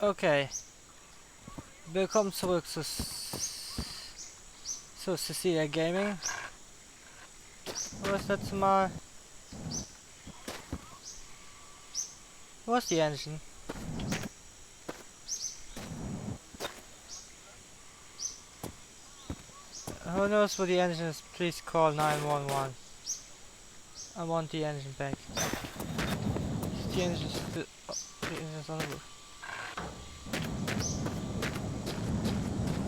Okay, willkommen zurück zu Cecilia Gaming. Wo ist das letzte Mal? Wo ist die Engine? Who knows where the engine is? Please call 911. I want the engine back. The engine is still... Oh, the engine is on the roof.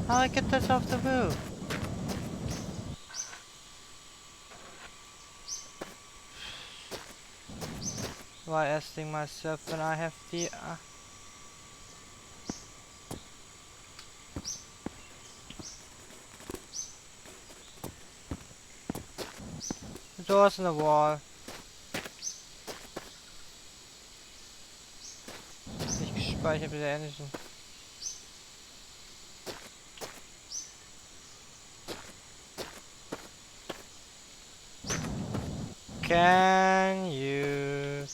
How do I get this off the roof? Why asking myself when I have the... The door's in the wall. Nicht gespeichert mit der Engine. Can you...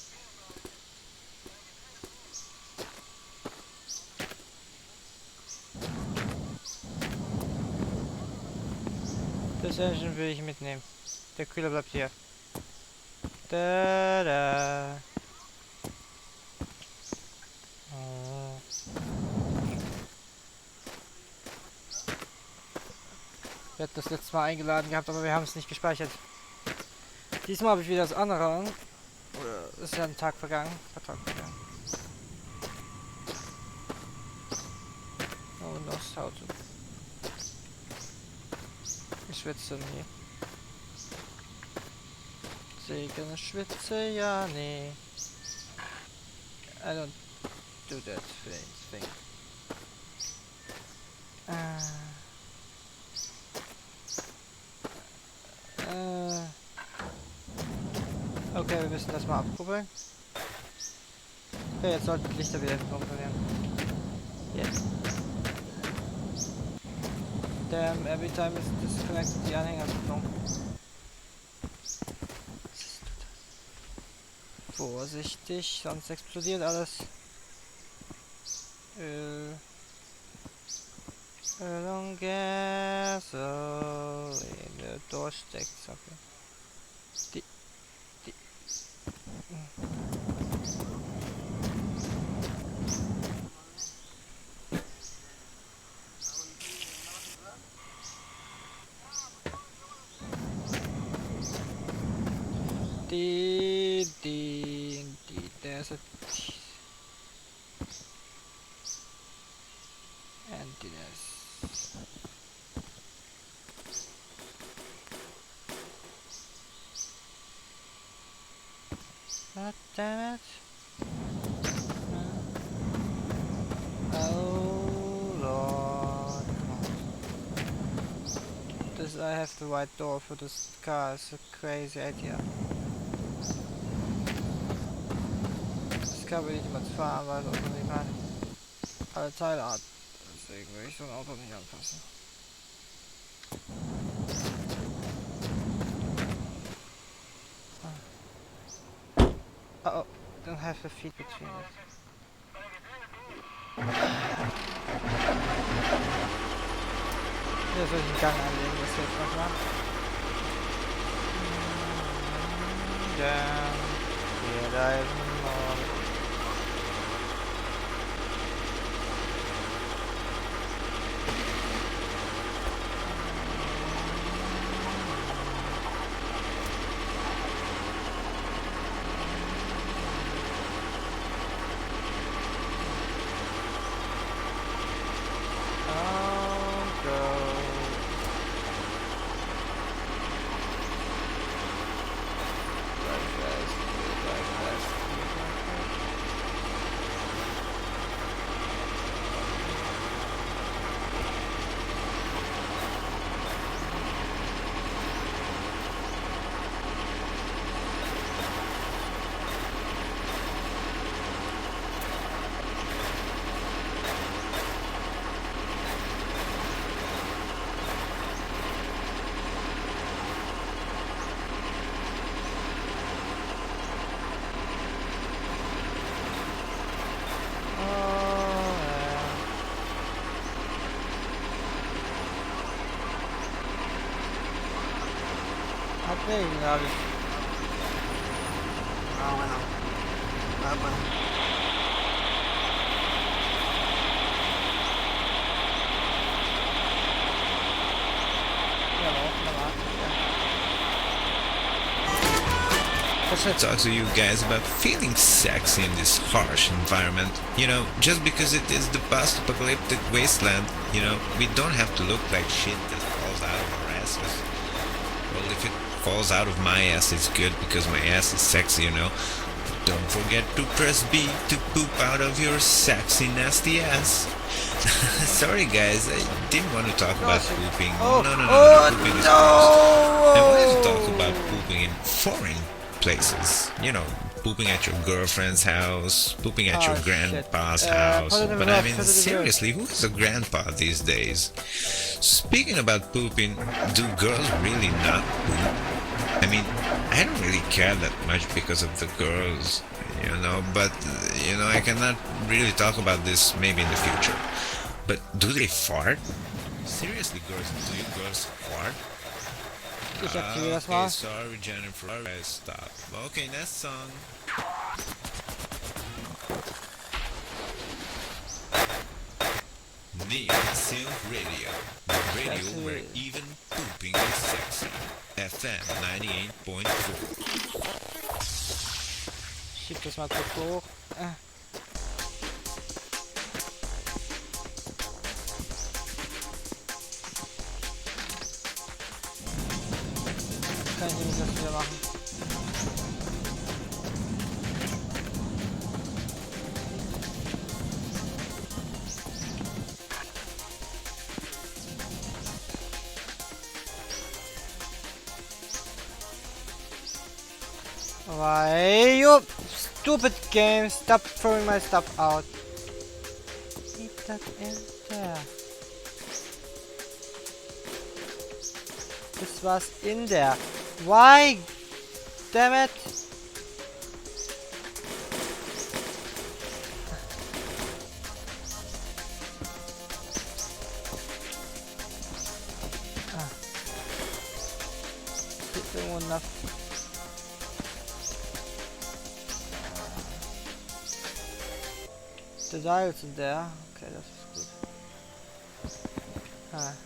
Das Engine will ich mitnehmen. Der Kühler bleibt hier. Da da. Oh. Wir hatten das letzte Mal eingeladen gehabt, aber wir haben es nicht gespeichert. Diesmal habe ich wieder das andere an. Oder ist ja ein Tag vergangen. Oh, lost how to. Ich schwitze nie. Segen schwitze ja nee. I don't do that thing. Okay, wir müssen das mal abkuppeln. Okay, jetzt sollten die Lichter wieder funktionieren. Yes. Damn, every time it's disconnected, die Anhänger sind dunkel. Vorsichtig, sonst explodiert alles. Öl und Gasoline durchsteckt. Okay. There's a emptiness. God damn it. Oh Lord. This I have the right door for this car, it's a crazy idea. Das Car will ich immer fahren, weil das Auto nicht mal alle Teile hat. Deswegen will ich so ein Auto nicht anfassen. Oh, don't have the feet between it. Hier soll ich einen Gang anlegen, das hilft nochmal. Dann wir reisen morgen. Nee, gerade. Ja, Talk to you guys about feeling sexy in this harsh environment. Just because it is the post-apocalyptic wasteland, we don't have to look like shit that falls out of our asses. Well, if it falls out of my ass, it's good because my ass is sexy. Don't forget to press B to poop out of your sexy, nasty ass. Sorry guys, I didn't want to talk about pooping. Oh, No, pooping is gross. no! I wanted to talk about pooping in foreign places. Pooping at your girlfriend's house, pooping at your grandpa's house. But I mean, seriously, who is a grandpa these days? Speaking about pooping, do girls really not poop? I mean, I don't really care that much because of the girls, but, I cannot really talk about this maybe in the future. But do they fart? Seriously, girls, do you girls fart? Okay, sorry, Jennifer. Stop. Okay, next song. Synth Radio. The radio where even pooping is sexy. FM 98.4. Schieb das mal kurz hoch. Kann ich nämlich das wieder machen. Why you stupid game, stop throwing my stuff out. Keep that in there. Das war's in there. Why? Damn it. Enough. The dial's in there. Okay, das ist gut. Shit.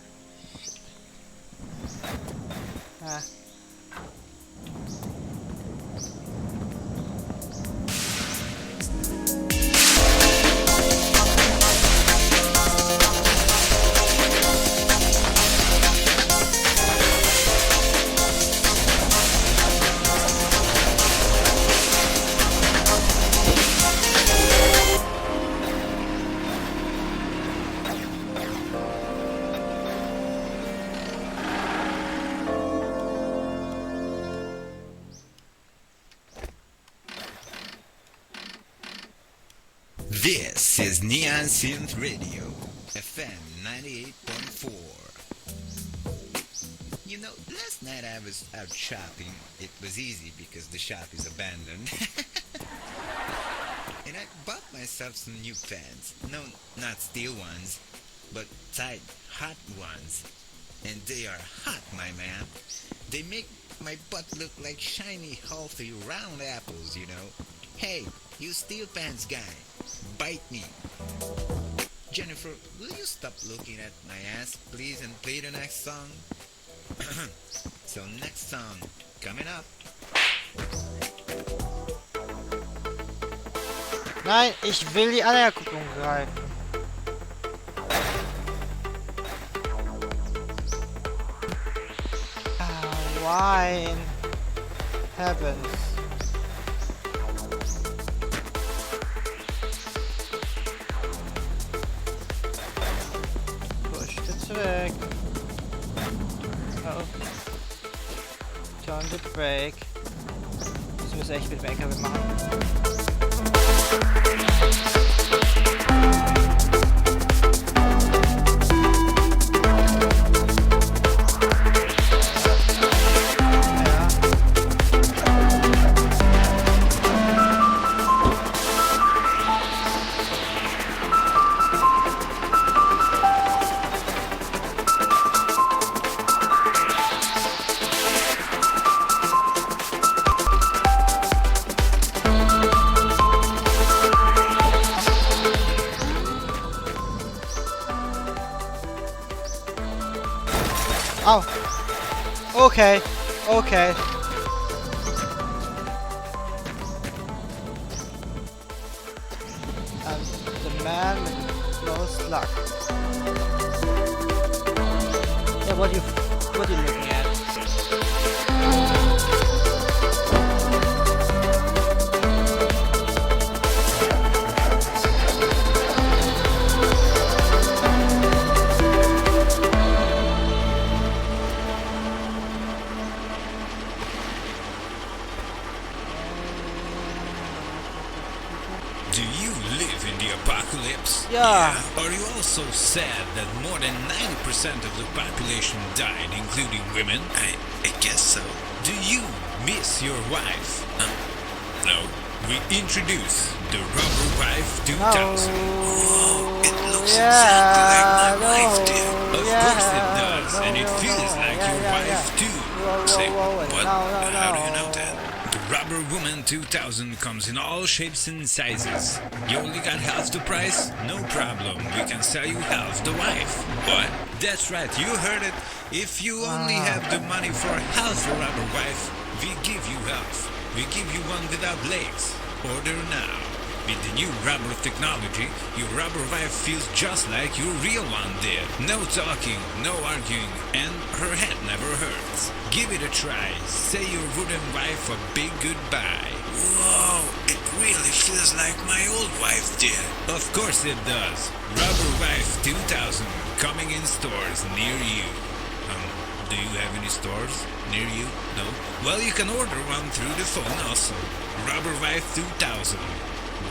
This is Neon Synth Radio, FM 98.4. Last night I was out shopping. It was easy because the shop is abandoned. And I bought myself some new pants. No, not steel ones, but tight, hot ones. And they are hot, my man. They make my butt look like shiny, healthy, round apples, Hey, you steel pants guy, bite me. Jennifer, will you stop looking at my ass, please, and play the next song? So next song, coming up. Nein, ich will die Anerkennung greifen. Why in heavens? Push das weg. Oh. Turn the brake. Das müssen wir echt mit dem LKW machen. Oh. Okay. Okay. And the man with the most luck. Yeah, what are you looking at? Do you live in the apocalypse? Yeah. Are you also sad that more than 90% of the population died, including women? I guess so. Do you miss your wife? No. We introduce the Rubber Wife 2000. Whoa, it looks exactly like my wife, dear. Of course it does, and it feels like your wife too. Say, what? How do you know that? The Rubber Woman 2000 comes in all shapes and sizes. You only got half the price? No problem, we can sell you half the wife. What? That's right, you heard it. If you only have the money for half a Rubber Wife, we give you half. We give you one without legs. Order now. With the new rubber technology, your Rubber Wife feels just like your real one did. No talking, no arguing, and her head never hurts. Give it a try. Say your wooden wife a big goodbye. Whoa, it really feels like my old wife did. Of course it does. Rubber Wife 2000, coming in stores near you. Do you have any stores near you? No? Well, you can order one through the phone also. Rubber Wife 2000.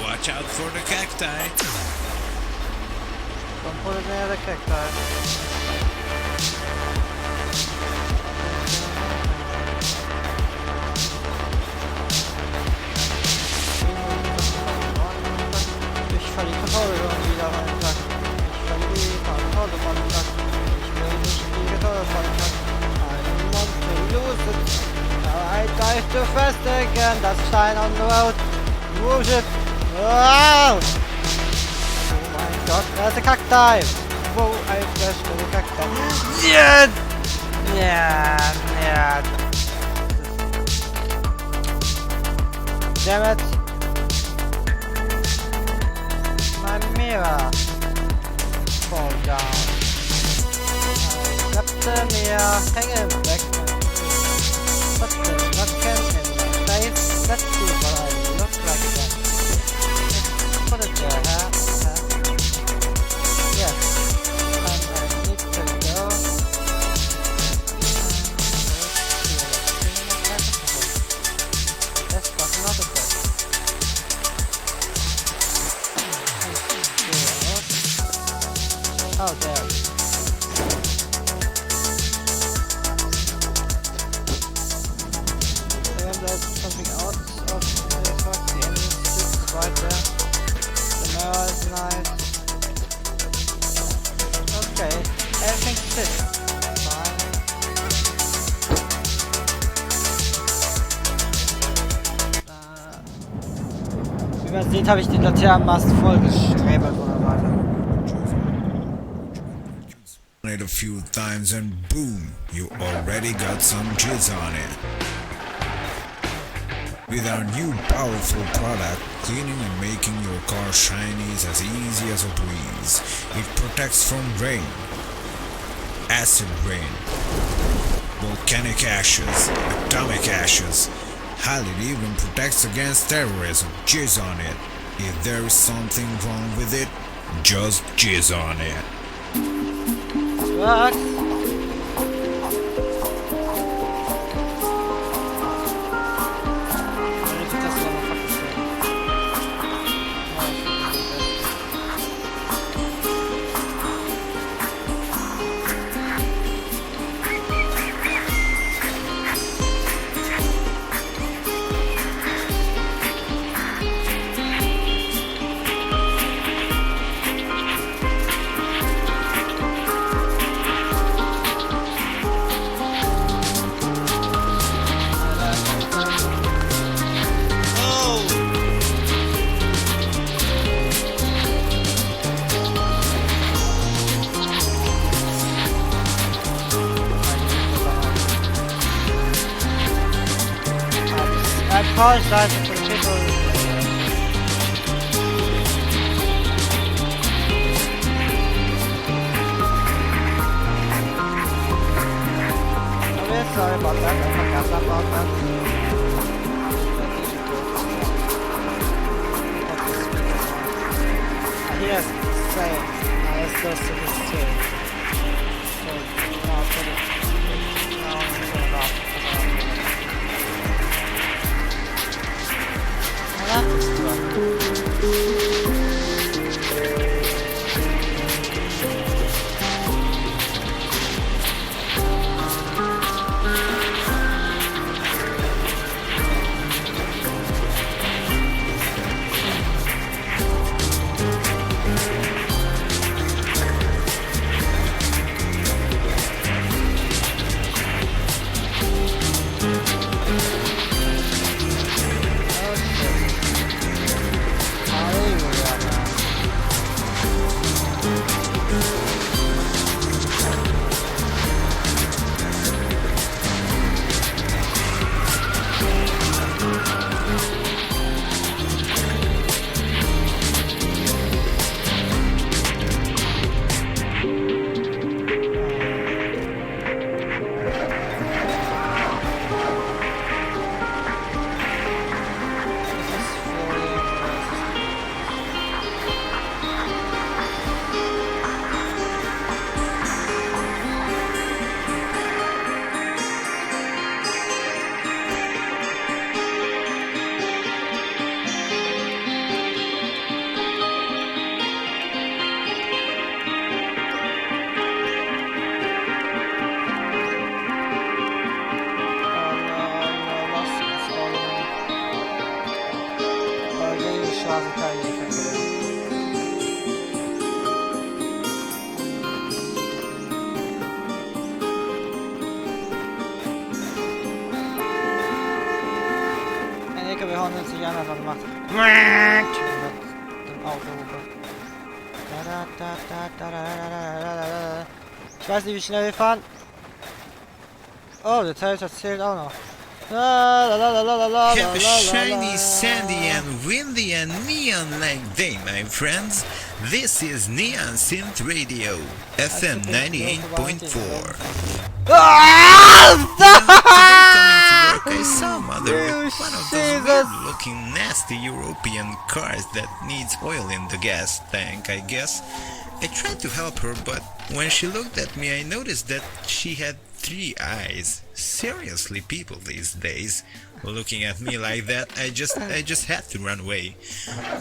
Watch out for the cacti. Don't put it near the cacti. Ich verliere Kontrolle irgendwie da meinen Tag. Ich verliere Kontrolle meinen Tag. Ich will nicht die Kontrolle meinen Tag. I want to lose it. Now I dive too fast again. That's shine on the road. Move it. Wow! Oh mein Gott, da ist der Cacti! Wo ein Flash für den Cacti? Ja! Ja, ja. Damn it! My mirror! Fall down. Klappte mir, hänge weg. Put the napkin in my face. Let's see what I look like again. Put it there, huh? Yes. And I need to go. That's got another bit. Oh, there. And there's something else of the truck. The engine is right there. The mirror is nice. Okay, everything fits. Fine. Wie man sieht, habe ich den Laternenmast voll gestrebelt oder weiter. It a few times and boom, you already got some jizz on it. With our new powerful product, cleaning and making your car shiny is as easy as a breeze. It protects from rain, acid rain, volcanic ashes, atomic ashes. Hell, it even protects against terrorism. Jizz on it. If there is something wrong with it, just jizz on it. What? Call-Scheiße von Chico. Sorry about that, I forgot about that. Here's the same. Let's go to this too. So, now put it. Now I'm going to turn it off. Well, that is good. Wir hauen uns nicht an, was macht. Den Autohupe. Ich weiß nicht, wie schnell wir fahren. Oh, der Teil erzählt auch noch. Have a shiny, sandy and windy and neon-like day, my friends. This is Neon Synth Radio, FM 98.4. I saw Mother with one of those weird-looking, nasty European cars that needs oil in the gas tank, I guess. I tried to help her, but when she looked at me, I noticed that she had 3 eyes. Seriously, people these days, looking at me like that, I just had to run away.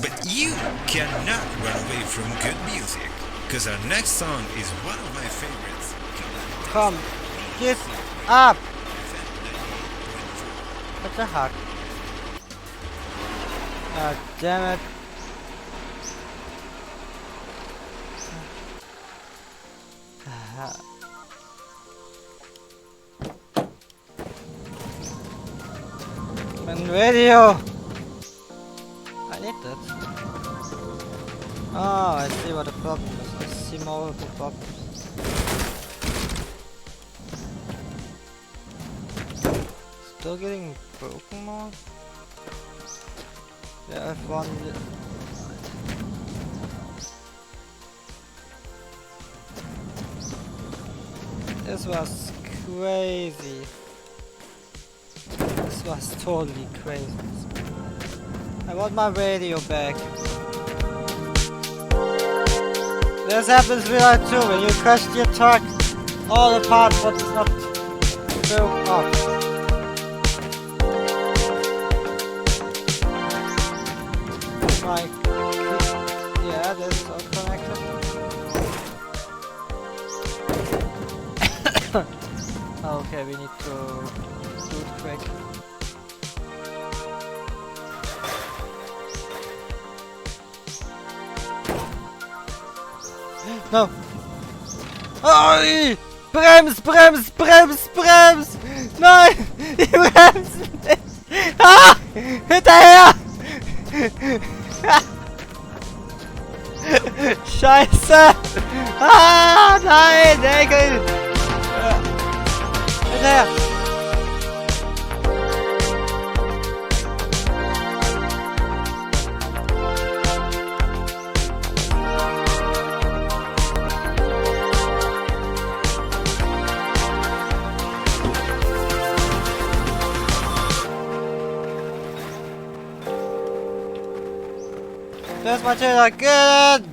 But you cannot run away from good music, because our next song is one of my favorites. Come, get up! What the heck? God damn it. And radio! I need that. Oh, I see what the problem is. I see multiple problems. Still getting broken more? Yeah, I've won. This was crazy. This was totally crazy. I want my radio back. This happens real life too, when you crash your truck, all the parts what's not built up. My, yeah, this is all connected. Okay, we need to do it quick. No! Oh! Brems, brems, brems, brems! Nein! Die bremsen nicht! Ah! Hinterher! Scheiße! Ah! Nein! Deckel! Hinterher! ist Matilda? Geht!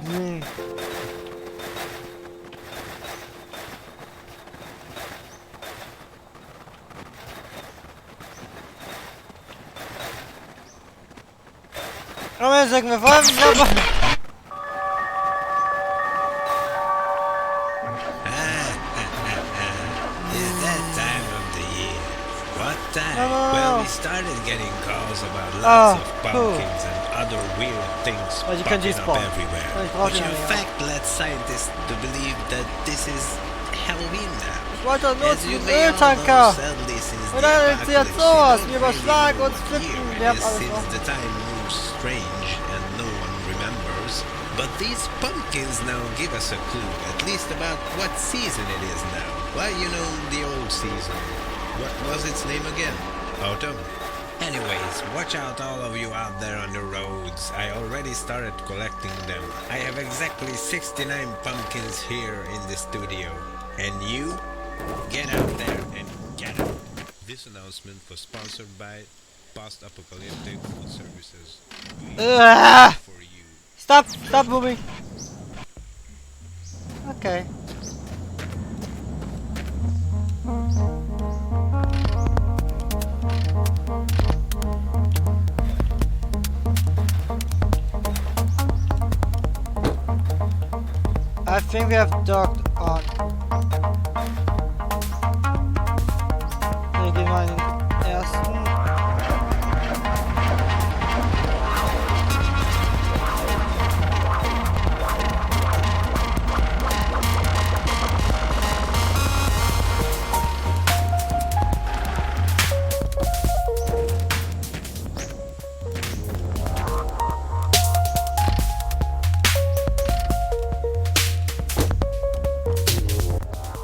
Aber jetzt sagen wir vor. Well, we started getting calls about lots of pumpkins and other weird things popping up everywhere. Which in fact led scientists to believe that this is Halloween now. Ich wollte nur As you zum may all Öltanker. know, sadly, since Und the dann ist jetzt apocalypse sowas. is Wir already überschlagen uns, here, flippen. Wir haben alles since noch. the time moves strange and no one remembers. But these pumpkins now give us a clue, at least about what season it is now. Well, you know, the old season. What was its name again? Autumn? Anyways, watch out all of you out there on the roads. I already started collecting them. I have exactly 69 pumpkins here in the studio. And you? Get out there and get out. This announcement was sponsored by Post-Apocalyptic Food Services. For you. Stop moving. Okay. I think we have docked on. Wir gehen mal in den ersten.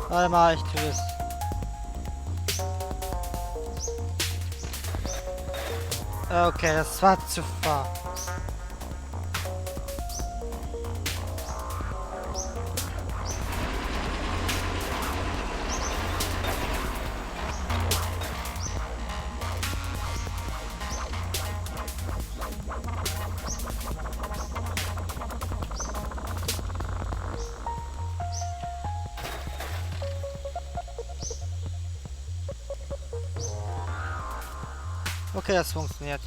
Warte mal, ich tue es. Okay, das war zu far. Okay, das funktioniert.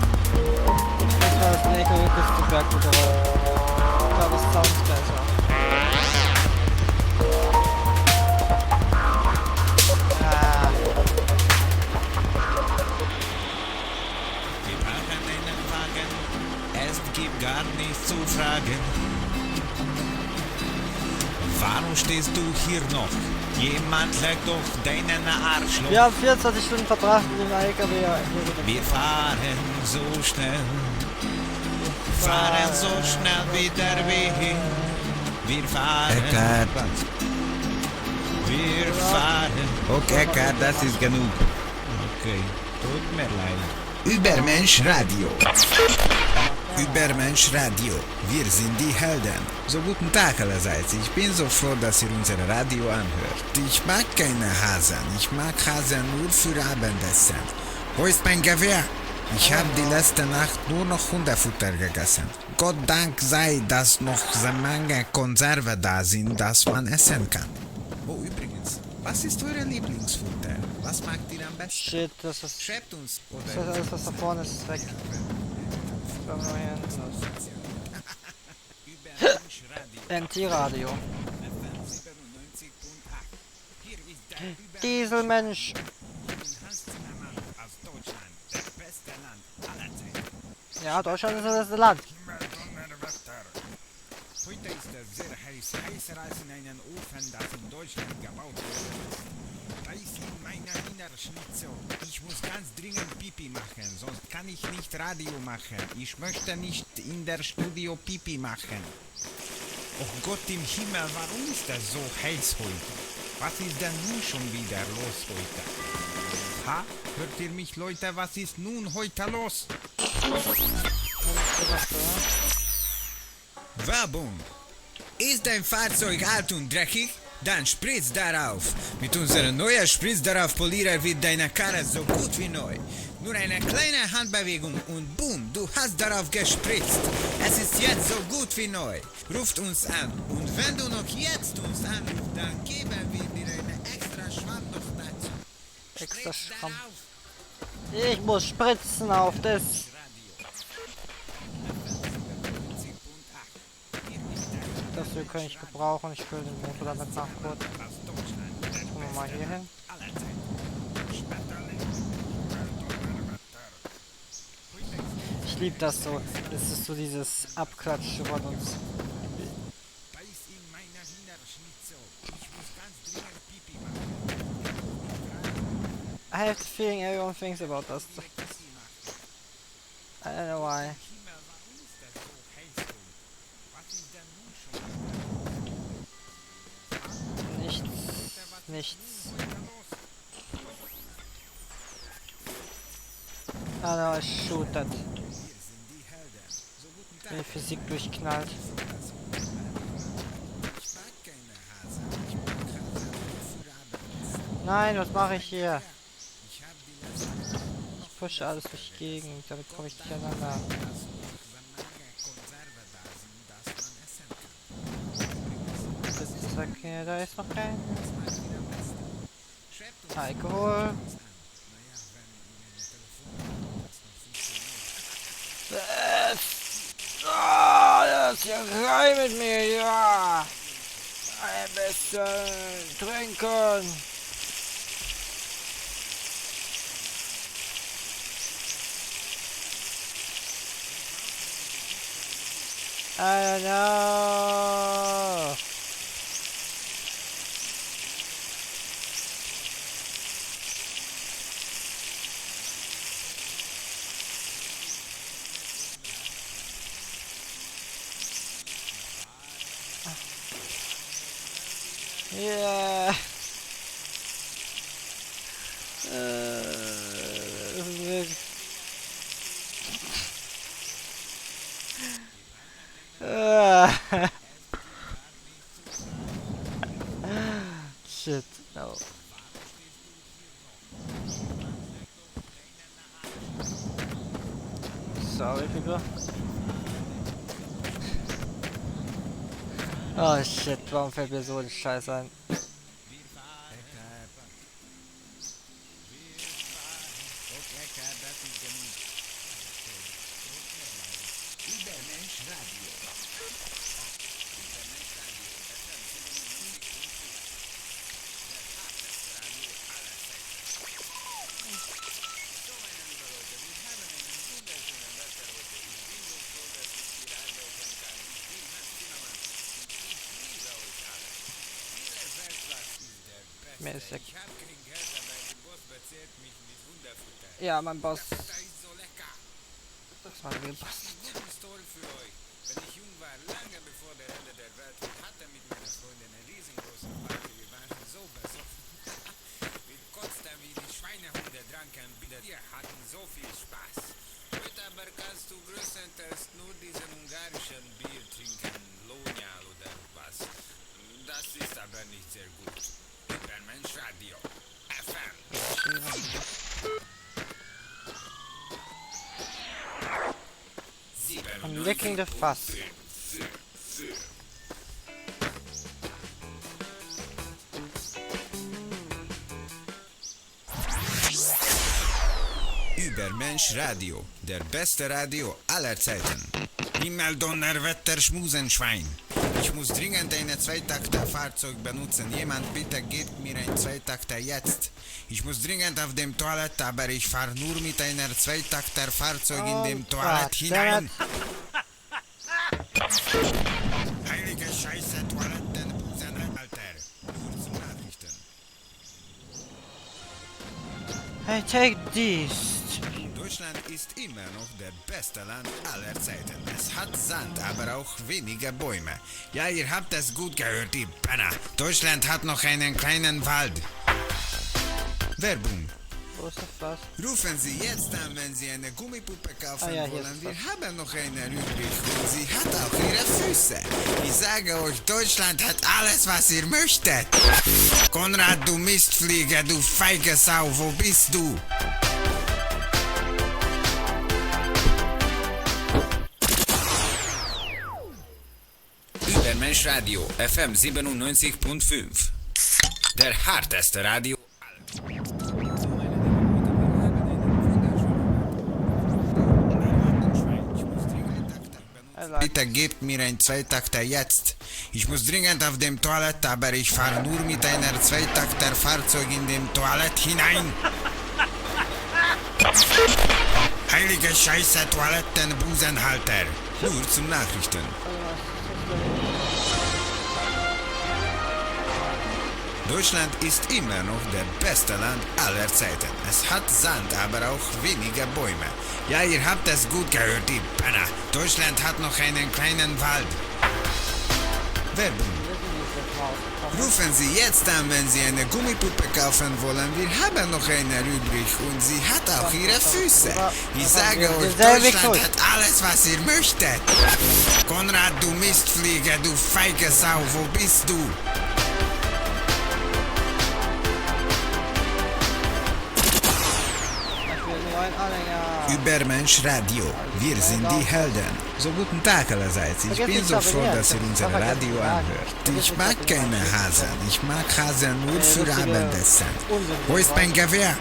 Das war das Lego bis Berggut, aber ich glaube, es sounds besser. Wir brauchen einen Wagen, es gibt gar nichts zu fragen. Warum stehst du hier noch? Jemand legt doch deinen Arschloch. Wir haben 24 Stunden verbracht mit dem LKW. Wir fahren so schnell. Fahren so schnell wie der Wind. Wir fahren. Eckart. Wir fahren. Okay, Eckart, das ist genug. Okay, tut mir leid. Übermensch Radio. Übermensch Radio. Wir sind die Helden. So guten Tag allerseits. Ich bin so froh, dass ihr unser Radio anhört. Ich mag keine Hasen. Ich mag Hasen nur für Abendessen. Wo ist mein Gewehr? Ich habe die letzte Nacht nur noch Hundefutter gegessen. Gott Dank sei, dass noch so mange Konserven da sind, dass man essen kann. Oh, übrigens, was ist eure Lieblingsfutter? Was mag ihr am besten? Shit, das ist. Schreibt uns Das ist alles, was da vorne ist, ist weg. NT-Radio. Dieselmensch. Ja, Deutschland ist das beste Land. Heute ist es sehr heiß, heißer als in einem Ofen, das in Deutschland gebaut wurde. Da ist in meiner Innerschnitzel. Ich muss ganz dringend Pipi machen, sonst kann ich nicht Radio machen. Ich möchte nicht in der Studio Pipi machen. Oh Gott im Himmel, warum ist das so heiß heute? Was ist denn nun schon wieder los heute? Ha? Hört ihr mich, Leute? Was ist nun heute los? Werbung! Ist dein Fahrzeug alt und dreckig? Dann spritz darauf! Mit unserem neuen Spritz darauf Polierer wird deine Karre so gut wie neu. Nur eine kleine Handbewegung und boom, du hast darauf gespritzt. Es ist jetzt so gut wie neu. Ruft uns an und wenn du noch jetzt uns anrufst, dann geben wir dir eine extra Schwamm noch dazu. Extra Spritz Schwamm. darauf. Ich muss spritzen auf das. Das hier kann ich gebrauchen. Ich will den Motor damit nachkurz. Gucken wir mal hier hin. Ich liebe das so. Das ist so dieses Abklatschen von uns. I have the feeling everyone thinks about us. I don't know why. Nichts. Ah, no, ich shoot that. Die Physik durchknallt. Nein, was mache ich hier? Ich pushe alles durch die Gegend, damit komme ich durcheinander. Okay, da ist noch kein Alkohol. Das ist ja rein mit mir, ja. Ein bisschen trinken. I don't know. Yeah. Shit, no. Sorry, people. Oh shit, warum fällt mir so ein Scheiß ein? Mir ist ja... Ja, mein Boss. Das war mir Boss. Wir hatten so viel Spaß. Heute aber kannst du größtenteils nur diesen ungarischen Bier trinken, Lonial oder was. Das ist aber nicht sehr gut. Übermensch Radio. FM. I'm licking the fuss. Übermensch Radio, der beste Radio aller Zeiten. Himmeldonnerwetter Schmusenschwein. Ich muss dringend ein Zweitakter-Fahrzeug benutzen. Jemand bitte gebt mir ein Zweitakter jetzt. Ich muss dringend auf dem Toilette, aber ich fahre nur mit einer Zweitakter-Fahrzeug in dem Toilette hinein. Heilige Scheiße, Toilettenbusen, Alter. Kurznachrichten. Hey, take these. Deutschland ist immer noch der beste Land aller Zeiten. Es hat Sand, aber auch weniger Bäume. Ja, ihr habt es gut gehört, die Penner. Deutschland hat noch einen kleinen Wald. Werbung. Wo ist das was? Rufen Sie jetzt an, wenn Sie eine Gummipuppe kaufen Hier wollen. ist Wir was. haben noch eine übrig und sie hat auch ihre Füße. Ich sage euch, Deutschland hat alles, was ihr möchtet. Konrad, du Mistflieger, du feige Sau, wo bist du? Übermensch Radio, FM 97.5. Der harteste Radio. Bitte gebt mir ein Zweitakter jetzt. Ich muss dringend auf dem Toilette, aber ich fahre nur mit einer Zweitakter-Fahrzeug in dem Toilette hinein. Heilige Scheiße, Toilettenbusenhalter. Nur zum Nachrichten. Deutschland ist immer noch der beste Land aller Zeiten. Es hat Sand, aber auch weniger Bäume. Ja, ihr habt es gut gehört, die Penner. Deutschland hat noch einen kleinen Wald. Werbung. Rufen Sie jetzt an, wenn Sie eine Gummipuppe kaufen wollen. Wir haben noch eine übrig und sie hat auch ihre Füße. Ich sage euch, Deutschland hat alles, was ihr möchtet. Konrad, du Mistflieger, du feige Sau, wo bist du? Übermensch Radio. Wir sind die Helden. So guten Tag allerseits. Ich bin so froh, dass ihr unser Radio anhört. Ich mag keine Hasen. Ich mag Hasen nur für Abendessen. Wo ist mein Gewehr?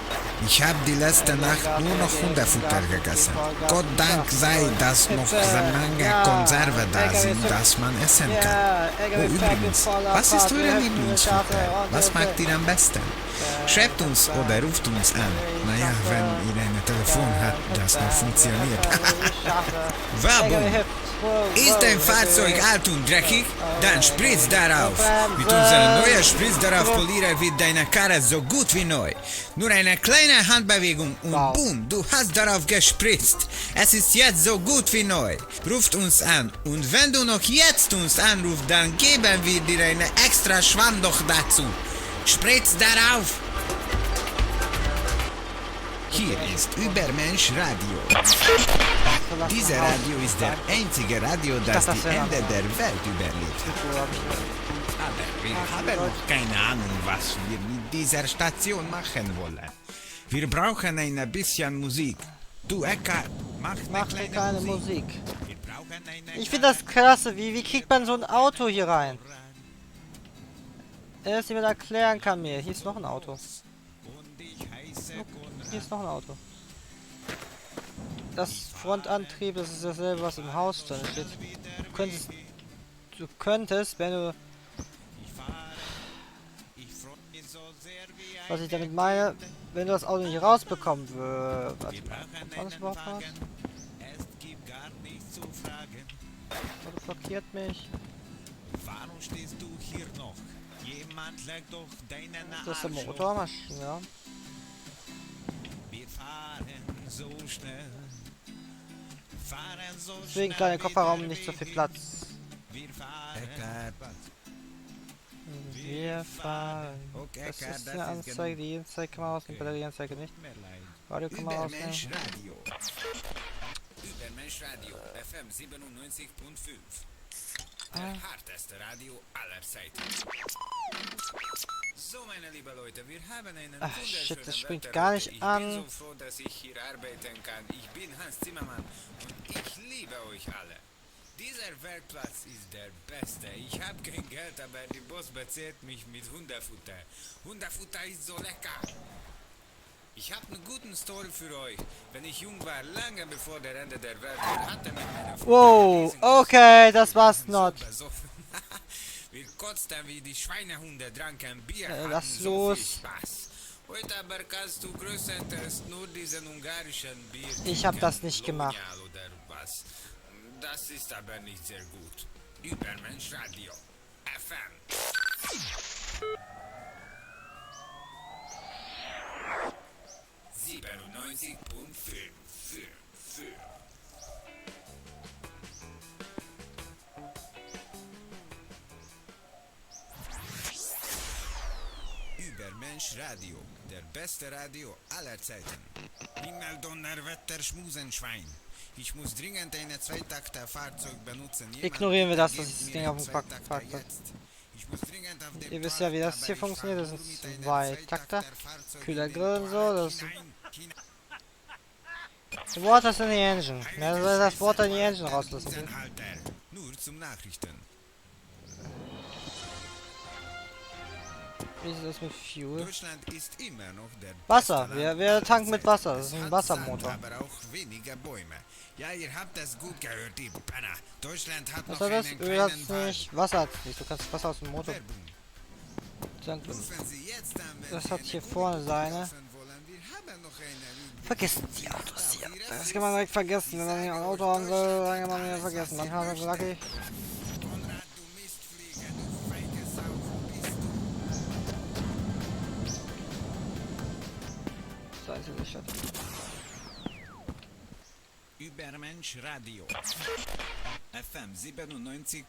Ich habe die letzte Nacht nur noch Hundefutter gegessen. Gott Dank sei, dass noch so lange Konserven da sind, dass man essen kann. Oh, übrigens, was ist eure Lieblingsfutter? Was mag ihr am besten? Schreibt uns oder ruft uns an. Naja, wenn ihr ein Telefon habt, das noch funktioniert. Werbung! Ist dein Fahrzeug alt und dreckig? Dann spritz darauf! Mit unserem neuen Spritz darauf Polierer wird deine Karre so gut wie neu. Nur eine kleine Handbewegung und boom, du hast darauf gespritzt. Es ist jetzt so gut wie neu. Ruft uns an und wenn du noch jetzt uns anrufst, dann geben wir dir eine extra Schwamm noch dazu. Spritz darauf! Hier ist Übermensch Radio. Dieser Radio ist der einzige Radio, das die Ende der Welt überlebt hat. Aber wir haben noch keine Ahnung, was wir mit dieser Station machen wollen. Wir brauchen ein bisschen Musik. Du Eckart, mach Mach keine Musik. Wir brauchen eine Ich finde das klasse. Wie kriegt man so ein Auto hier rein? Erst jemand erklären kann mir. Hier ist noch ein Auto. Hier ist noch ein Auto. Das Frontantrieb, das ist dasselbe, was im Haus drin steht. Du könntest, wenn du... Was ich damit meine, wenn du das Auto nicht rausbekommen würdest... Warte mal, kommt das überhaupt was? Auto blockiert mich. Warum stehst du hier noch? Jemand legt doch deinen Das ist eine Motormaschine, ja. Wir fahren so schnell. Fahren so Deswegen schnell kleine Kofferraum wie nicht so der viel Platz. Wir fahren. Wir fahren. Das ist eine Anzeige, die Anzeige kann man ausnehmen, Batterieanzeige nicht. Radio kann man ausnehmen. Radio. Übermensch Radio, FM 97.5. Der harteste Radio aller Zeiten. So, meine lieben Leute, wir haben einen Ach, wunderschönen shit, das springt Wetter gar heute. nicht Ich an. bin so froh, dass ich hier arbeiten kann. Ich bin Hans Zimmermann und ich liebe euch alle. Dieser Werkplatz ist der beste. Ich habe kein Geld, aber der Boss bezahlt mich mit Hundefutter. Hundefutter ist so lecker. Ich habe einen guten Story für euch. Wenn ich jung war, lange bevor der Ende der Welt, wir hatten mit meiner Frau Wow, okay, das war's not. besoffen. Wir kotzten wie die Schweinehunde, tranken Bier, lass hatten so viel los. Spaß. Heute aber kannst du größtenteils nur diesen ungarischen Bier Ich hab trinken, das nicht gemacht. Lonial oder was. Das ist aber nicht sehr gut. Übermensch Radio. FM. 97.5 Übermensch Radio, der beste Radio aller Zeiten. Himmel, Donnerwetter, Schmusenschwein. Ich muss dringend eine Zweitakter-Fahrzeug benutzen. Ignorieren wir das Ding auf dem Parkplatz. Ihr wisst ja, wie das hier funktioniert. Das sind 2 Takter. Kühler Grill und so. Das ist the water's in the engine. Ja, das Water in die Engine rauslassen. Nur zum Nachrichten. Wie ist das mit Fuel? Deutschland ist immer noch der Wasser. beste Land Wir tanken mit aller Wasser. Das ist ein Wassermotor. Zeiten. Aber auch weniger Bäume. Ja, ihr habt das gut gehört, die Penner. Deutschland hat Was noch hat das? einen Öl hat's kleinen nicht. Wasser hat's nicht. Du kannst Wasser aus dem Motor tanken. Rufen Sie jetzt an, wenn Das Sie hat eine hier Kugel vorne seine. kaufen wollen. Wir haben noch eine Vergessen die Autos hier. Das kann man direkt vergessen. Wenn man ein Auto haben will, dann kann man wieder vergessen. Dann hat er gesagt, okay. Konrad, du Mistflieger, du feige Sau, wo bist du? Seite gesichert. Übermensch Radio. FM 97.8.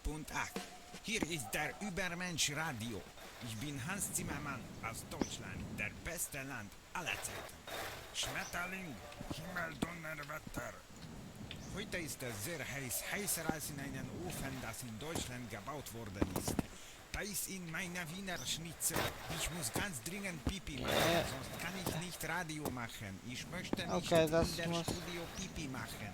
Hier ist der Übermensch Radio. Ich bin Hans Zimmermann aus Deutschland, der beste Land aller Zeiten. Schmetterling, Himmel, Donnerwetter. Heute ist es sehr heiß, heißer als in einem Ofen, das in Deutschland gebaut worden ist. Da ist in meiner Wiener Schnitzel. Ich muss ganz dringend Pipi machen, sonst kann ich nicht Radio machen. Ich möchte nicht Okay, das in der muss- Studio Pipi machen.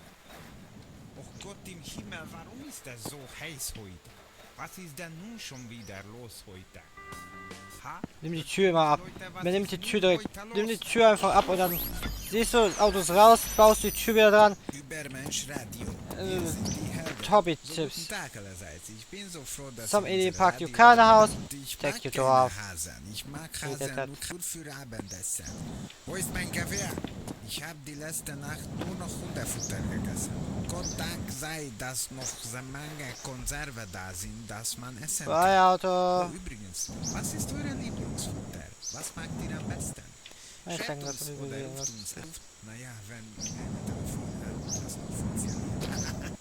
Och Gott im Himmel, warum ist es so heiß heute? Was ist denn nun schon wieder los heute? Ha? Nimm die Tür mal ab. Leute, was Man nimmt die ist Tür nun direkt. heute Nimm die los? Tür einfach ab und dann siehst du, Autos raus, baust die Tür wieder dran. Übermensch Radio. Äh, Wir sind die Helden. Hobby-Tipps. Guten Tag allerseits. Ich bin so froh, dass Some ihr idiot unsere parked your Radio car in the house. hört. Ich Take mag your keine door off. Hasen. Ich mag Geht Hasen das? nur für Abendessen. Wo ist mein Kaffee? Ich habe die letzte Nacht nur noch Hundefutter gegessen. Gott Dank sei, dass noch so mange Konserven da sind, dass man essen kann. Bei Oh, Auto. übrigens, was ist euer Lieblingsfutter? Was mag ihr am besten? Ich Schreibt denke, das uns ist oder wie ruft uns an. Naja, wenn ein Telefon das noch funktioniert.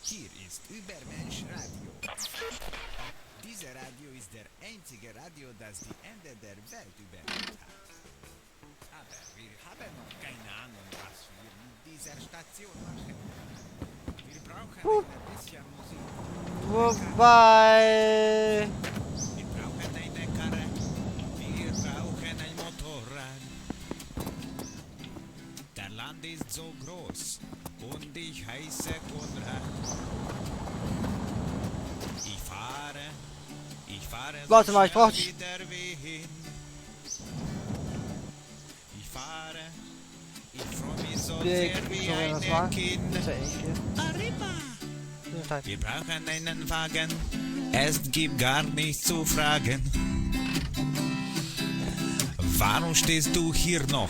Hier ist Übermensch Radio. Dieser Radio ist der einzige Radio, das die Ende der Welt überlebt hat. Aber wir haben noch keine Ahnung, was wir mit dieser Station machen. Wir brauchen ein bisschen Musik. Wobei. Wir brauchen eine Karre. Wir brauchen ein Motorrad. Der Land ist so groß und ich heiße Konrad. Ich fahre Warte mal, ich brauch schnell wie der Wind. Ich freu mich so sehr wie Sorry, was ein war? Kind. Ist ja echt hier. Arriba! Guten Tag. Wir brauchen einen Wagen, es gibt gar nichts zu fragen. Warum stehst du hier noch?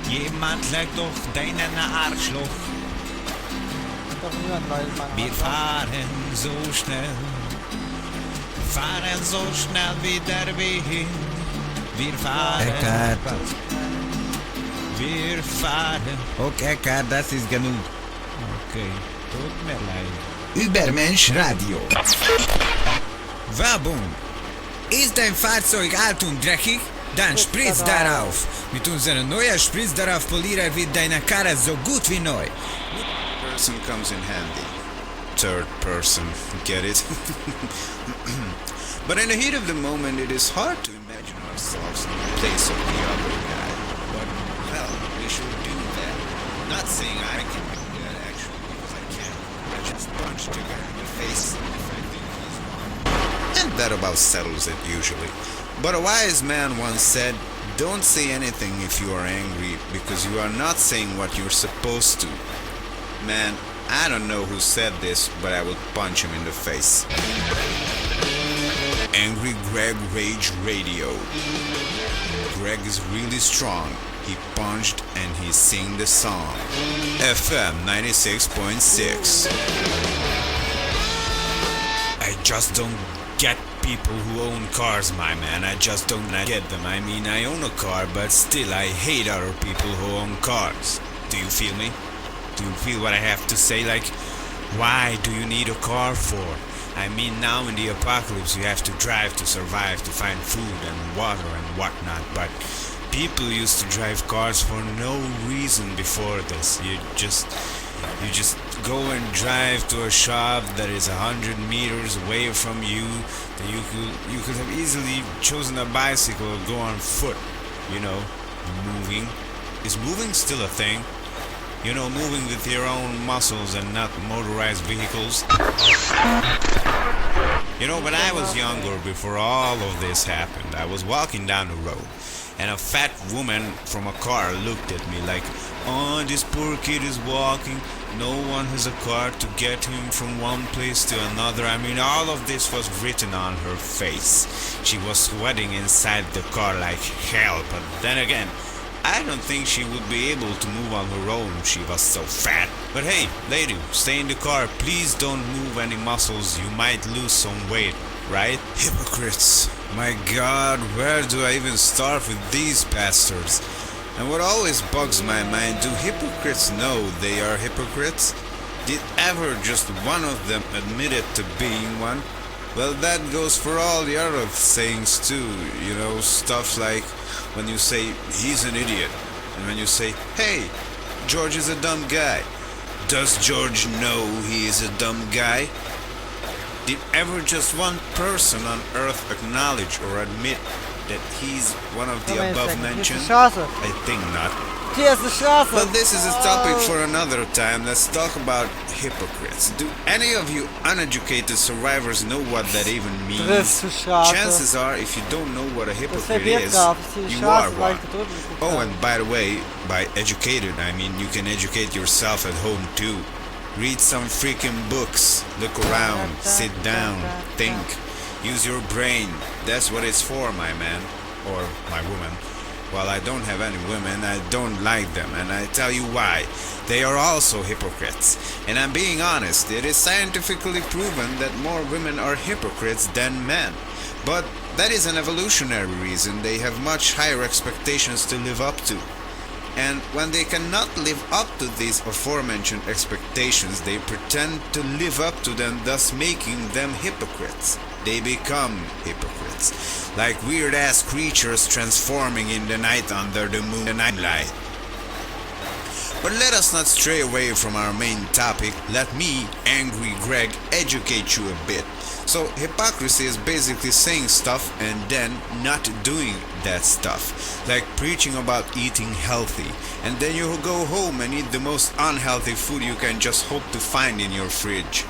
Jemand legt doch deinen Arschloch. Doch niemand weiß, Wir fahren so schnell wie der Wind. Wir fahren, wir fahren. Okay, Eckart, das ist genug. Okay, tut mir leid. Übermensch Radio. Werbung. Ist dein Fahrzeug alt und dreckig? Dann spritz darauf. Mit unserem neuen Spritz darauf Polierer wird deine Karre so gut wie neu. Person comes in handy. Third person, get it? But in the heat of the moment, it is hard to imagine ourselves in the place of the other guy. But, well, we should do that. Not saying I can do that, actually, because I can't. I just punch the guy in the face if I think he's wrong. And that about settles it, usually. But a wise man once said, don't say anything if you are angry, because you are not saying what you're supposed to. Man, I don't know who said this, but I would punch him in the face. Angry Greg Rage Radio. Greg is really strong. He punched and he sing the song. FM 96.6. I just don't get people who own cars, my man. I just don't get them. I mean, I own a car, but still I hate other people who own cars. Do you feel me? Do you feel what I have to say? Like, why do you need a car for? I mean, now in the apocalypse you have to drive to survive, to find food and water and whatnot, but people used to drive cars for no reason before this. You just go and drive to a shop that is 100 meters away from you. Then you could have easily chosen a bicycle or go on foot. You know, moving. Is moving still a thing? You know, moving with your own muscles and not motorized vehicles. You know, when I was younger, before all of this happened, I was walking down the road, and a fat woman from a car looked at me like, "Oh, this poor kid is walking. No one has a car to get him from one place to another." I mean, all of this was written on her face. She was sweating inside the car like hell, but then again, I don't think she would be able to move on her own if she was so fat. But hey, lady, stay in the car. Please don't move any muscles. You might lose some weight, right? Hypocrites. My God, where do I even start with these bastards? And what always bugs my mind, do hypocrites know they are hypocrites? Did ever just one of them admit it to being one? Well, that goes for all the other sayings too, you know, stuff like when you say, "He's an idiot," and when you say, "Hey, George is a dumb guy." Does George know he is a dumb guy? Did ever just one person on earth acknowledge or admit that he's one of the above mentioned? I think not. But this is a topic for another time. Let's talk about hypocrites. Do any of you uneducated survivors know what that even means? Chances are, if you don't know what a hypocrite is, you are one. Oh, and by the way, by educated, I mean you can educate yourself at home too. Read some freaking books, look around, sit down, think, use your brain. That's what it's for, my man, or my woman. While I don't have any women, I don't like them, and I tell you why. They are also hypocrites. And I'm being honest, it is scientifically proven that more women are hypocrites than men. But that is an evolutionary reason. They have much higher expectations to live up to. And when they cannot live up to these aforementioned expectations, they pretend to live up to them, thus making them hypocrites. They become hypocrites, like weird-ass creatures transforming in the night under the moon and nightlight. But let us not stray away from our main topic. Let me, Angry Greg, educate you a bit. So hypocrisy is basically saying stuff and then not doing that stuff. Like preaching about eating healthy, and then you go home and eat the most unhealthy food you can just hope to find in your fridge.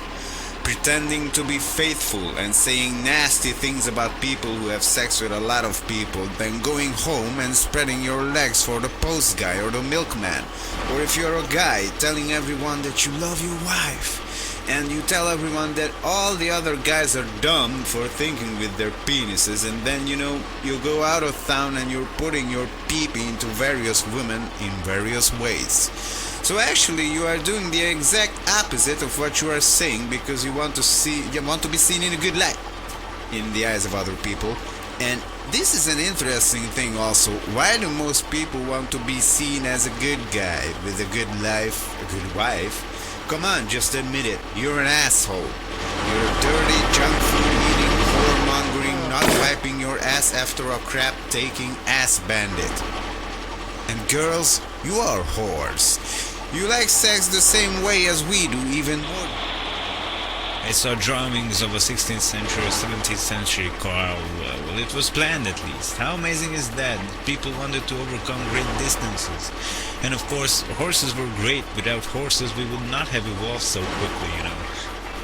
Pretending to be faithful and saying nasty things about people who have sex with a lot of people, then going home and spreading your legs for the post guy or the milkman. Or if you're a guy, telling everyone that you love your wife. And you tell everyone that all the other guys are dumb for thinking with their penises, and then you go out of town and you're putting your pee-pee into various women in various ways. So actually you are doing the exact opposite of what you are saying, because you want to be seen in a good light in the eyes of other people. And this is an interesting thing also. Why do most people want to be seen as a good guy with a good life, a good wife? Come on, just admit it. You're an asshole. You're a dirty, junk food eating, whoremongering, not wiping your ass after a crap taking ass bandit. And girls, you are whores. You like sex the same way as we do, even more. I saw drawings of a 16th century or 17th century car. Well, it was planned at least. How amazing is that? People wanted to overcome great distances. And of course, horses were great. Without horses, we would not have evolved so quickly, you know.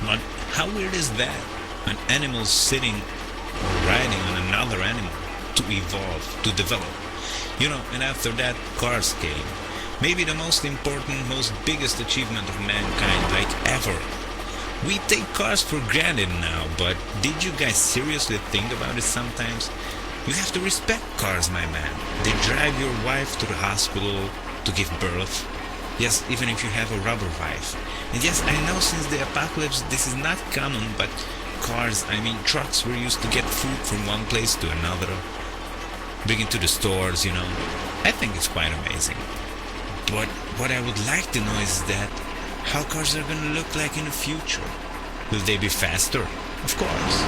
But how weird is that? An animal sitting or riding on another animal to evolve, to develop. You know, and after that, cars came. Maybe the most important, most biggest achievement of mankind, like ever. We take cars for granted now, but did you guys seriously think about it sometimes? You have to respect cars, my man. They drive your wife to the hospital to give birth. Yes, even if you have a rubber wife. And yes, I know since the apocalypse this is not common, but cars, I mean trucks, were used to get food from one place to another. Bring it to the stores, you know. I think it's quite amazing. But what I would like to know is that how cars are gonna look like in the future. Will they be faster? Of course.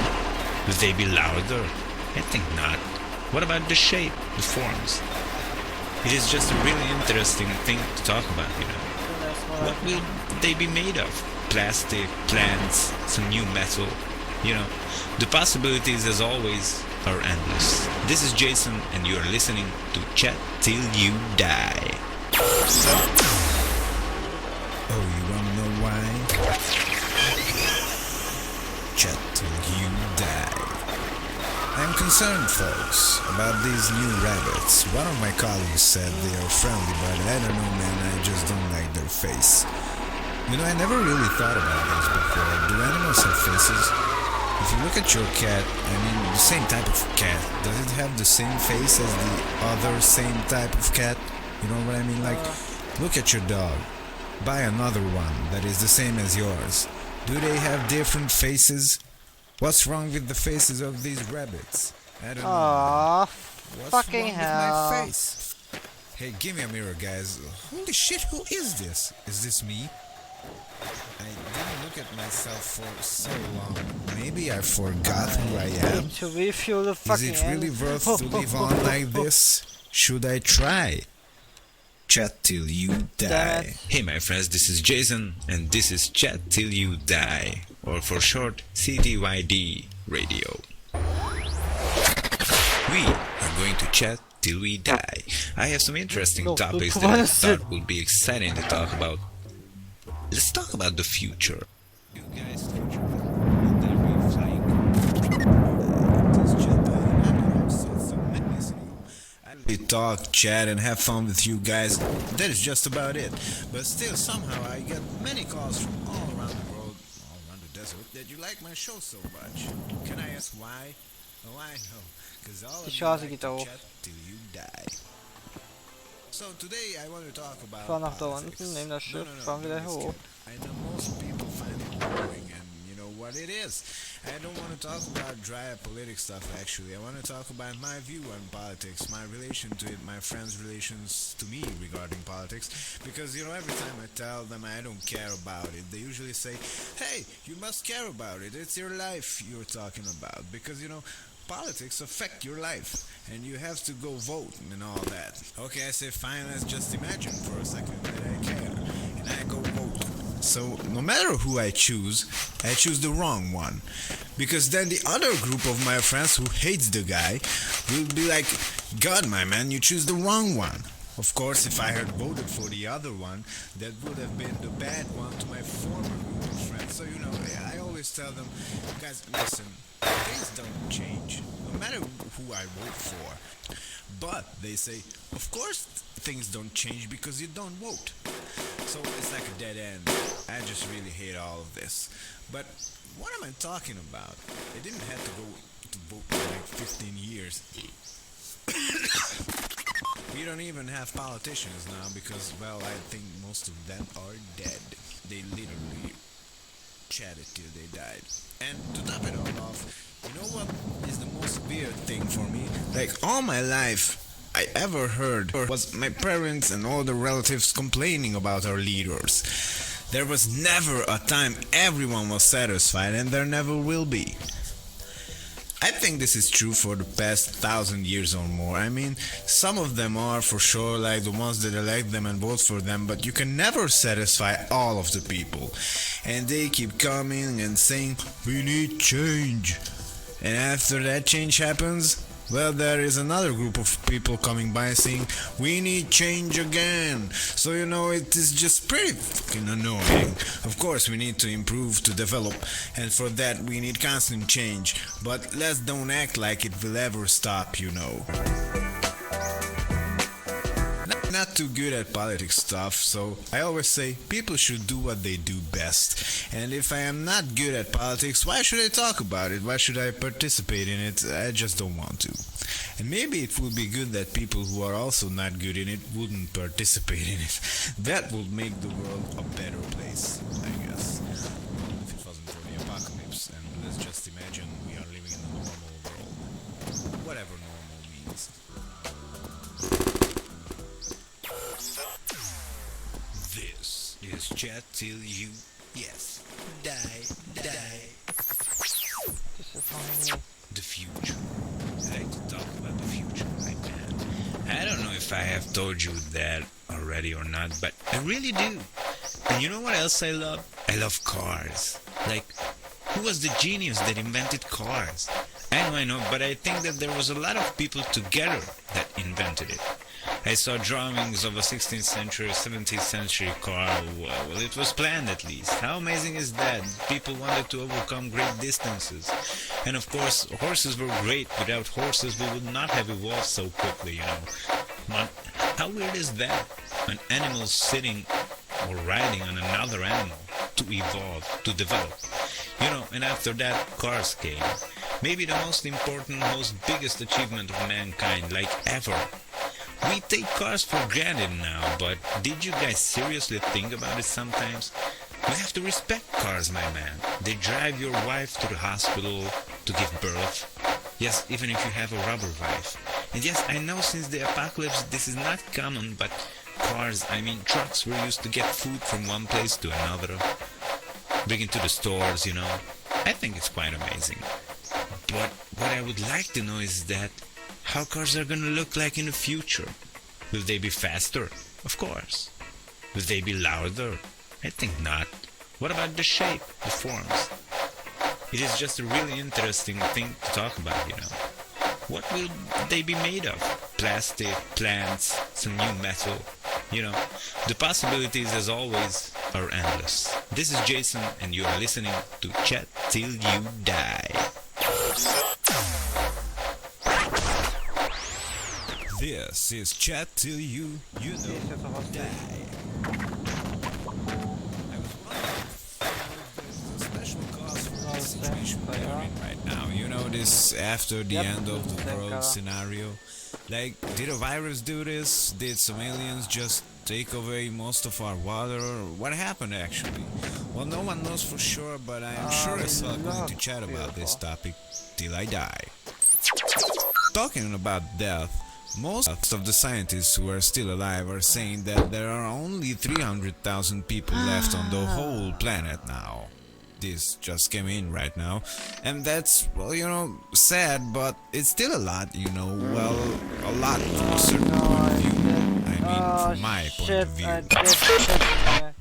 Will they be louder? I think not. What about the shape, the forms? It is just a really interesting thing to talk about, you know. What will they be made of? Plastic, plants, some new metal, you know. The possibilities, as always, are endless. This is Jason, and you are listening to Chat Till You Die. Oh, you wanna know why? Chat till you die. I'm concerned, folks, about these new rabbits. One of my colleagues said they are friendly, but I don't know, man, I just don't like their face. You know, I never really thought about this before. Do animals have faces? If you look at your cat, I mean, the same type of cat, does it have the same face as the other same type of cat? You know what I mean? Like, look at your dog. Buy another one that is the same as yours. Do they have different faces? What's wrong with the faces of these rabbits? I don't know. Aww, What's fucking wrong hell. with my face? Hey, give me a mirror, guys. Holy shit, who is this? Is this me? I didn't look at myself for so long. Maybe I forgot who I am. To refuel the Is fucking it really worth to live on like this? Should I try? Chat till you die. Hey my friends, this is Jason, and this is Chat Till You Die, or for short, CTYD Radio. We are going to chat till we die. I have some interesting topics that I thought would be exciting to talk about. Let's talk about the future. You guys think you're flying. We talk, chat, and have fun with you guys. That is just about it. But still, somehow, I get many calls from all around the world, all around the desert, that you like my show so much. Can I ask why? Oh, I know. Because all of Die you Straße like geht to da hoch. chat till you die. So today I want to talk about Fahr nach da politics. unten, nimm das Schiff, No, fahren wieder this hoch. kid. I know most people find it boring, and you know what it is. I don't want to talk about dry politics stuff, actually. I want to talk about my view on politics, my relation to it, my friends' relations to me regarding politics. Because, you know, every time I tell them I don't care about it, they usually say, hey, you must care about it. It's your life you're talking about. Because, you know, politics affect your life, and you have to go vote and all that. Okay, I say fine, let's just imagine for a second that I care, and I go vote. So, no matter who I choose the wrong one. Because then the other group of my friends who hates the guy will be like, God, my man, you choose the wrong one. Of course, if I had voted for the other one, that would have been the bad one to my former group of friends. So, you know, I always tell them, guys, listen, things don't change, no matter who I vote for. But they say, of course things don't change because you don't vote. So it's like a dead end. I just really hate all of this. But what am I talking about? I didn't have to go to vote for like 15 years. We don't even have politicians now because, well, I think most of them are dead. They literally chatted till they died. And to top it all off, you know what is the most weird thing for me? Like, all my life, I ever heard was my parents and all the relatives complaining about our leaders. There was never a time everyone was satisfied, and there never will be. I think this is true for the past 1,000 years or more. I mean, some of them are for sure, like the ones that elect them and vote for them, but you can never satisfy all of the people. And they keep coming and saying, we need change. And after that change happens, well, there is another group of people coming by saying, we need change again. So, you know, it is just pretty fucking annoying. Of course, we need to improve, to develop, and for that we need constant change. But let's don't act like it will ever stop, you know. Not too good at politics stuff, so I always say people should do what they do best. And if I am not good at politics, why should I talk about it? Why should I participate in it? I just don't want to. And maybe it would be good that people who are also not good in it wouldn't participate in it. That would make the world a better place, I guess. If it wasn't for the apocalypse, and let's just imagine we are living in a normal world. Whatever normal means. is chat till you, yes, die. Disappointing. The future. I like to talk about the future, my man. I don't know if I have told you that already or not, but I really do. And you know what else I love? I love cars. Like, who was the genius that invented cars? I know, but I think that there was a lot of people together that invented it. I saw drawings of a 16th century, 17th century car. Well, it was planned at least. How amazing is that? People wanted to overcome great distances. And of course, horses were great. Without horses, we would not have evolved so quickly, you know. But how weird is that? An animal sitting or riding on another animal to evolve, to develop. You know, and after that, cars came. Maybe the most important, most biggest achievement of mankind, like ever. We take cars for granted now, but did you guys seriously think about it sometimes? You have to respect cars, my man. They drive your wife to the hospital to give birth. Yes, even if you have a rubber wife. And yes, I know since the apocalypse this is not common, but cars, I mean trucks, were used to get food from one place to another. Bring it to the stores, you know. I think it's quite amazing. But what I would like to know is that how cars are gonna look like in the future. Will they be faster? Of course. Will they be louder? I think not. What about the shape, the forms? It is just a really interesting thing to talk about, you know. What will they be made of? Plastic, plants, some new metal, you know. The possibilities, as always, are endless. This is Jason, and you are listening to Chat Till You Die. This is Chat Till You Know, Die. I was wondering if there's a special cause for this situation we're in right now. You know, this after the end of the world scenario. Like, did a virus do this? Did some aliens just take away most of our water? What happened actually? Well, no one knows for sure, but I am sure as hell going to chat about this topic till I die. Talking about death, most of the scientists who are still alive are saying that there are only 300,000 people left on the whole planet now. This just came in right now, and that's, well, you know, sad, but it's still a lot, you know, well, a lot from a certain point of view. I mean, from my point of view.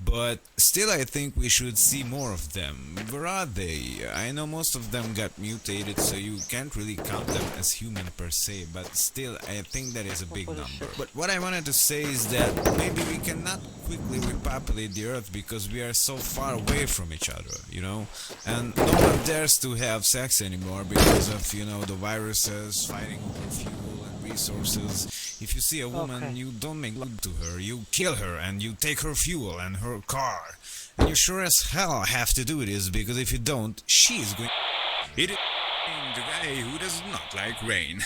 But still, I think we should see more of them. Where are they? I know most of them got mutated, so you can't really count them as human per se, but still, I think that is a big number. But what I wanted to say is that maybe we cannot quickly repopulate the Earth because we are so far away from each other, you know? And no one dares to have sex anymore because of, you know, the viruses fighting over fuel and resources. If you see a woman, you don't make love to her, you kill her and you take her fuel and her car. And you sure as hell have to do this, because if you don't, she is going... It is the guy who does not like rain.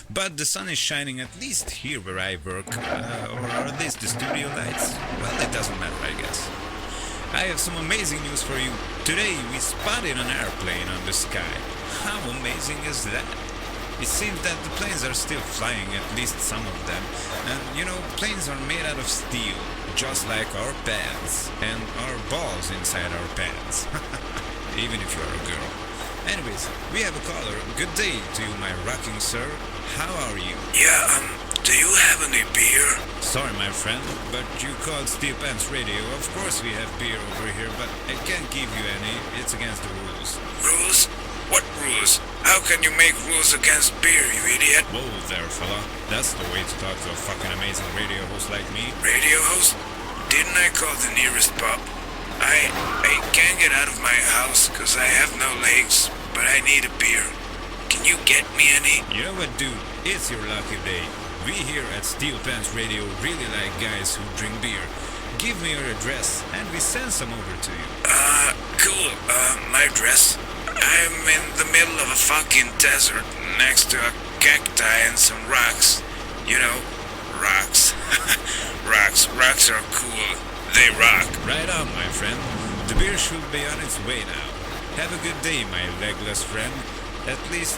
But the sun is shining at least here where I work. Or are these the studio lights? Well, it doesn't matter, I guess. I have some amazing news for you. Today we spotted an airplane on the sky. How amazing is that? It seems that the planes are still flying, at least some of them. And, you know, planes are made out of steel, just like our pants, and our balls inside our pants. Even if you are a girl. Anyways, we have a caller. Good day to you, my rocking sir. How are you? Yeah, do you have any beer? Sorry, my friend, but you called Steel Pants Radio. Of course we have beer over here, but I can't give you any. It's against the rules. Rules? What rules? How can you make rules against beer, you idiot? Whoa there, fella. That's the way to talk to a fucking amazing radio host like me. Radio host? Didn't I call the nearest pub? I can't get out of my house because I have no legs, but I need a beer. Can you get me any? You know what, dude? It's your lucky day. We here at Steel Pants Radio really like guys who drink beer. Give me your address and we send some over to you. Cool. My address? I'm in the middle of a fucking desert next to a cacti and some rocks. You know, rocks. Rocks are cool. They rock. Right on, my friend. The beer should be on its way now. Have a good day, my legless friend. At least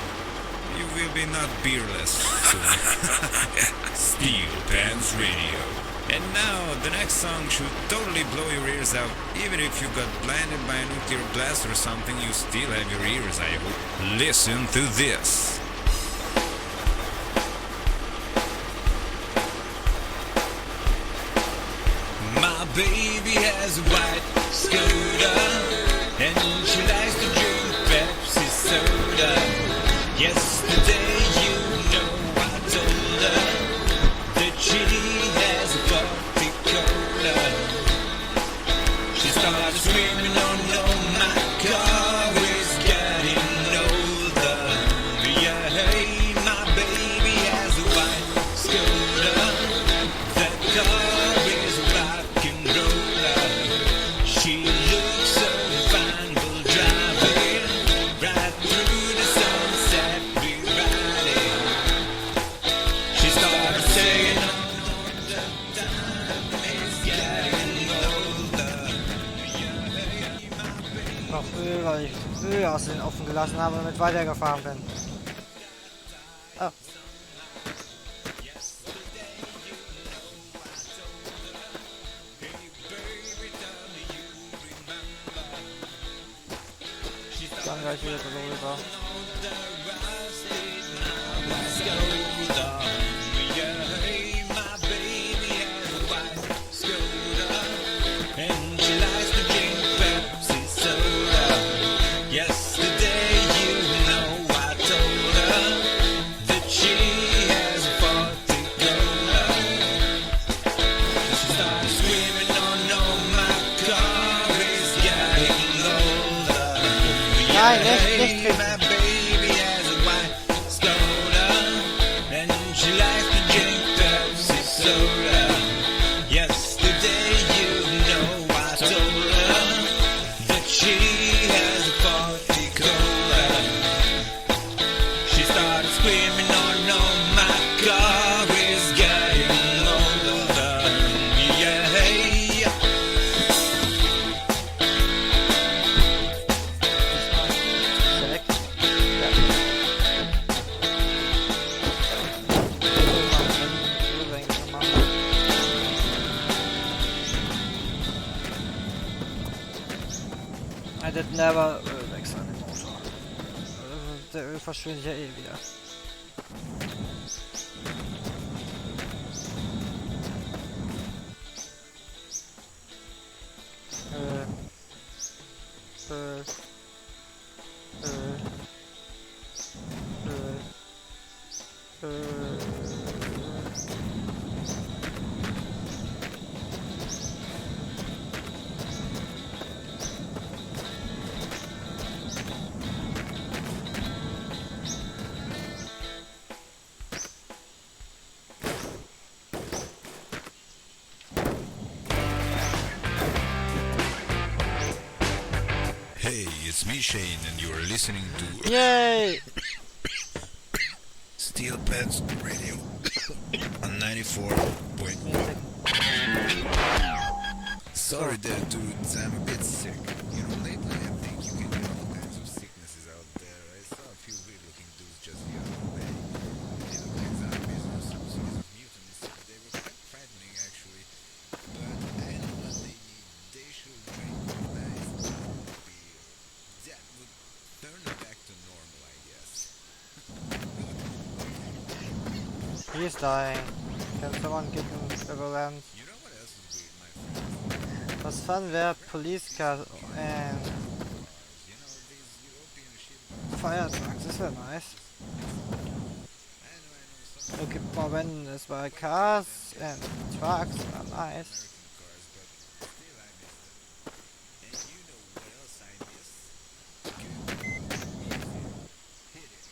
you will be not beerless soon. Steel Pants Radio. And now, the next song should totally blow your ears out. Even if you got blinded by a nuclear blast or something, you still have your ears, I hope. Listen to this. My baby has a white scooter, and she likes to drink Pepsi soda. Yesterday, you know, I told her that she has a Coca-Cola. She started screaming, oh no, my car is getting older. Yeah, hey, my baby has a white scooter. That car is rock and roller. She looks so fine while driving right through the sunset we riding. She started saying, oh no, the time is getting older. Noch Öl, weil ich Öl aus den offen gelassen habe und damit weitergefahren bin. Oh. Dann gleich wieder so rüber. Nein, nicht trinken. I did never Öl wechseln im Motor. Der Öl verschwindet ja eh wieder. Hey, it's me, Shane, and you're listening to Yay! Steel Pets Radio on 94.1. Sorry there, dudes, I'm a bit sick. You know, lately I think you can get all kinds of sicknesses out there. I saw a few weird-looking dudes just the other day. They look like zombies or some sort of mutants. They were quite frightening, actually. But I know what they need. They should drink nice beer. That would turn them back to normal, I guess. He's dying. Can someone get him ambulance? You know what else is weird, my friend? Was fun were police cars and You know, these European shit. fire trucks. This were nice. I know some Okay, well, when es war cars and trucks were nice. American cars, but still I miss them. And you know what else I miss? Good music. Hit it.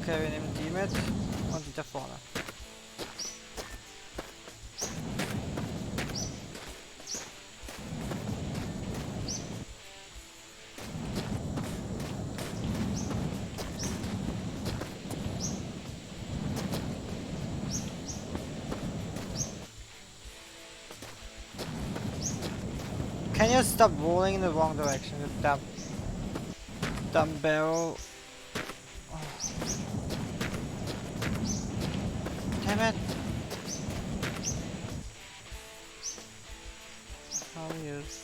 Okay, wir nehmen die mit und die da vorne. you stop rolling in the wrong direction with that dumb barrel? Oh. Damn it! How use?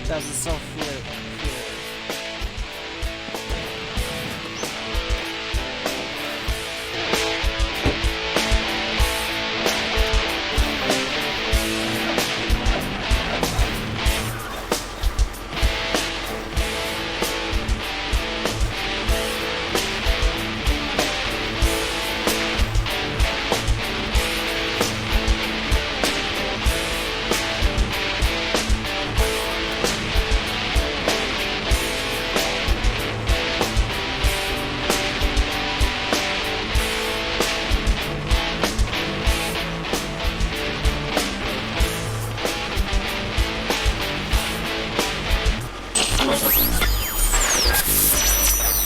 Das ist so viel.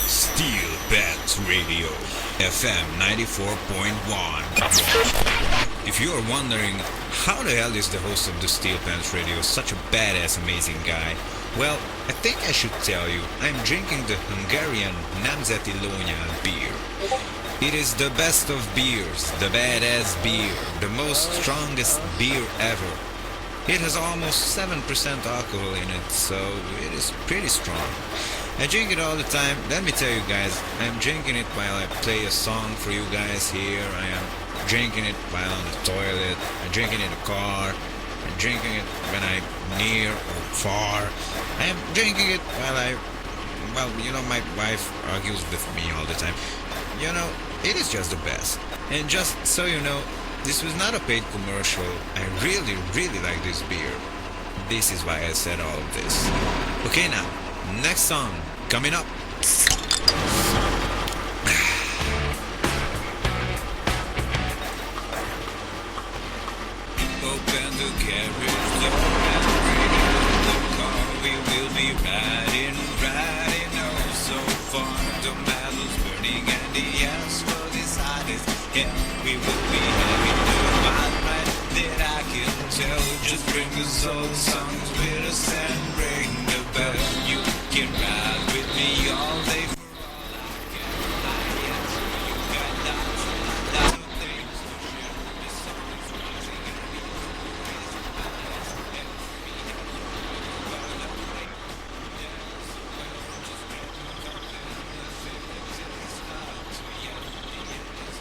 Steel Pants Radio, FM 94.1. If you are wondering how the hell is the host of the Steel Pants Radio such a badass amazing guy, well, I think I should tell you, I'm drinking the Hungarian Nemzeti Lónya beer. It is the best of beers, the badass beer, the most strongest beer ever. It has almost 7% alcohol in it, so it is pretty strong. I drink it all the time. Let me tell you guys, I'm drinking it while I play a song for you guys here. I am drinking it while on the toilet. I'm drinking it in the car. I'm drinking it when I'm near or far. I am drinking it while my wife argues with me all the time. It is just the best. And just so you know, this was not a paid commercial. I really, really like this beer. This is why I said all of this. Okay, now, next song coming up. Open the carriage door and bring out the car. We will be riding oh so far. The metal's burning and the asphalt is hot as hell. We will be having the wild ride that I can tell. Just bring us old songs with us and ring the bell. You can ride with me all day for all I answer you got lots of things to share. The sun is rising and the moon is highest. And we have to go on the way. Just get to come and the feelings in the start to yell. The end is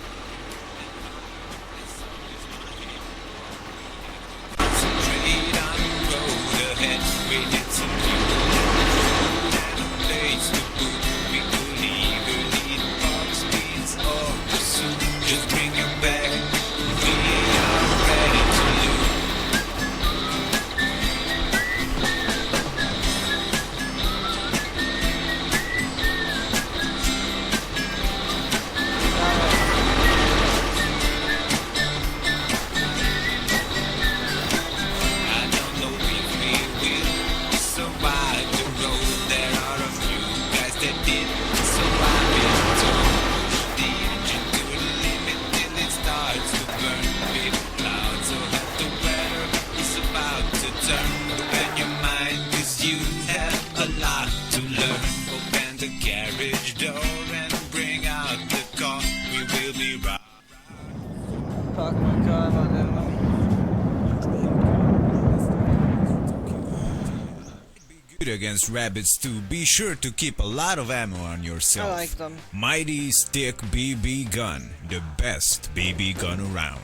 the sun is mine. Concentrate on the road ahead. We need some fuel and a place to put. We could either need box beans or pursuit. Just bring your bag. We are ready to loot. I don't know if we will survive the road. There are a few guys that did, so I've been told. Push the engine to the limit till it starts to burn. Big clouds, so that the weather is about to turn. Open your mind, 'cause you have a lot to learn. Open the carriage door and bring out the car. We will be right. Fuck my god, Shoot against rabbits too. Be sure to keep a lot of ammo on yourself. I like them. Mighty Stick BB Gun, the best BB gun around.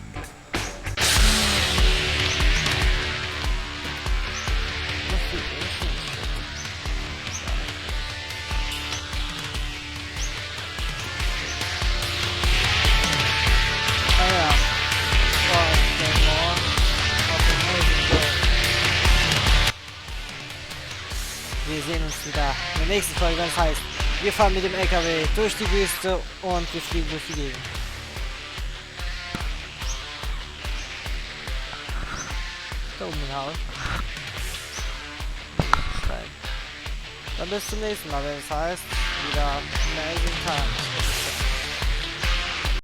Wir sehen uns wieder in der nächsten Folge, wenn es heißt, wir fahren mit dem LKW durch die Wüste und wir fliegen durch die Gegend. Da oben ein Haus. Dann bis zum nächsten Mal, wenn es heißt, wieder Amazing Time.